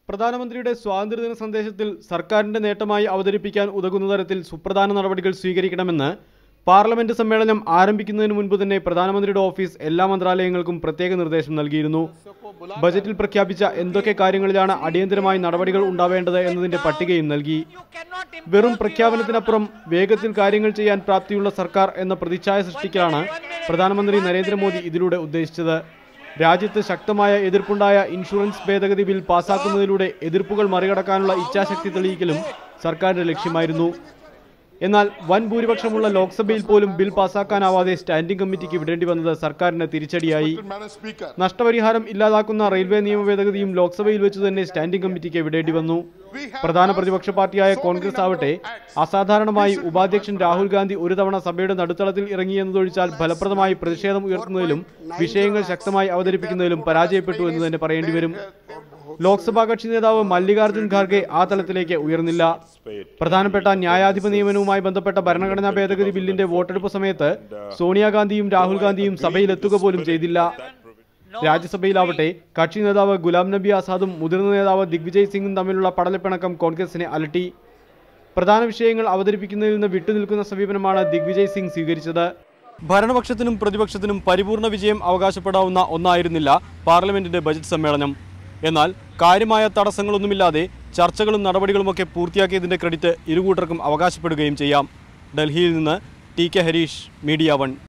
പ്രധാനമന്ത്രിയുടെ സ്വാതന്ത്ര്യദിന സന്ദേശത്തിൽ സർക്കാരിന്റെ നേട്ടമായി അവതരിപ്പിക്കാൻ ഉതകുന്ന തരത്തിൽ സുപ്രധാന നടപടികൾ സ്വീകരിക്കണമെന്ന് പാർലമെന്റ് സമ്മേളനം ആരംഭിക്കുന്നതിന് മുൻപ് തന്നെ പ്രധാനമന്ത്രിയുടെ ഓഫീസ് എല്ലാ മന്ത്രാലയങ്ങൾക്കും പ്രത്യേക നിർദ്ദേശം നൽകിയിരുന്നു. ബജറ്റിൽ പ്രഖ്യാപിച്ച എന്തൊക്കെ കാര്യങ്ങളിലാണ് അടിയന്തരമായി നടപടികൾ ഉണ്ടാവേണ്ടത് എന്നതിന്റെ പട്ടികയും നൽകി. വെറും പ്രഖ്യാപനത്തിനപ്പുറം വേഗത്തിൽ കാര്യങ്ങൾ ചെയ്യാൻ പ്രാപ്തിയുള്ള സർക്കാർ എന്ന പ്രതിച്ഛായ സൃഷ്ടിക്കലാണ് പ്രധാനമന്ത്രി നരേന്ദ്രമോദി ഇതിലൂടെ ഉദ്ദേശിച്ചത്. രാജ്യത്ത് ശക്തമായ എതിർപ്പുണ്ടായ ഇൻഷുറൻസ് ഭേദഗതി ബിൽ പാസാക്കുന്നതിലൂടെ എതിർപ്പുകൾ മറികടക്കാനുള്ള ഇച്ഛാശക്തി തെളിയിക്കലും സർക്കാരിന്റെ ലക്ഷ്യമായിരുന്നു. എന്നാൽ വൻ ഭൂരിപക്ഷമുള്ള ലോക്സഭയിൽ പോലും ബിൽ പാസാക്കാനാവാതെ സ്റ്റാൻഡിംഗ് കമ്മിറ്റിക്ക് വിടേണ്ടി വന്നത് സർക്കാരിന് തിരിച്ചടിയായി. നഷ്ടപരിഹാരം ഇല്ലാതാക്കുന്ന റെയിൽവേ നിയമ ഭേദഗതിയും ലോക്സഭയിൽ വെച്ച് തന്നെ സ്റ്റാൻഡിംഗ് കമ്മിറ്റിക്ക് വിടേണ്ടി വന്നു. പ്രധാന പ്രതിപക്ഷ പാർട്ടിയായ കോൺഗ്രസ് ആവട്ടെ അസാധാരണമായി ഉപാധ്യക്ഷൻ രാഹുൽ ഗാന്ധി ഒരു തവണ സഭയുടെ നടുത്തളത്തിൽ ഇറങ്ങിയെന്നതൊഴിച്ചാൽ ഫലപ്രദമായി പ്രതിഷേധം ഉയർത്തുന്നതിലും വിഷയങ്ങൾ ശക്തമായി അവതരിപ്പിക്കുന്നതിലും പരാജയപ്പെട്ടു എന്ന് തന്നെ പറയേണ്ടി വരും. ലോക്സഭാ കക്ഷി നേതാവ് മല്ലികാർജുൻ ഖാർഗെ ആ തലത്തിലേക്ക് ഉയർന്നില്ല. പ്രധാനപ്പെട്ട ന്യായാധിപ നിയമനവുമായി ബന്ധപ്പെട്ട ഭരണഘടനാ ഭേദഗതി ബില്ലിന്റെ വോട്ടെടുപ്പ് സമയത്ത് സോണിയാഗാന്ധിയും രാഹുൽ ഗാന്ധിയും സഭയിലെത്തുക പോലും ചെയ്തില്ല. രാജ്യസഭയിലാവട്ടെ കക്ഷി നേതാവ് ഗുലാം നബി ആസാദും മുതിർന്ന നേതാവ് ദിഗ്വിജയ് സിംഗും തമ്മിലുള്ള പടലപ്പിണക്കം കോൺഗ്രസിനെ അലട്ടി. പ്രധാന വിഷയങ്ങൾ അവതരിപ്പിക്കുന്നതിൽ നിന്ന് വിട്ടുനിൽക്കുന്ന സമീപനമാണ് ദിഗ്വിജയ് സിംഗ് സ്വീകരിച്ചത്. ഭരണപക്ഷത്തിനും പ്രതിപക്ഷത്തിനും പരിപൂർണ വിജയം അവകാശപ്പെടാവുന്ന ഒന്നായിരുന്നില്ല പാർലമെന്റിന്റെ ബജറ്റ് സമ്മേളനം. എന്നാൽ കാര്യമായ തടസ്സങ്ങളൊന്നുമില്ലാതെ ചർച്ചകളും നടപടികളുമൊക്കെ പൂർത്തിയാക്കിയതിന്റെ ക്രെഡിറ്റ് ഇരുകൂട്ടർക്കും അവകാശപ്പെടുകയും ചെയ്യാം. ഡൽഹിയിൽ നിന്ന് ടി കെ ഹരീഷ്, മീഡിയ 1.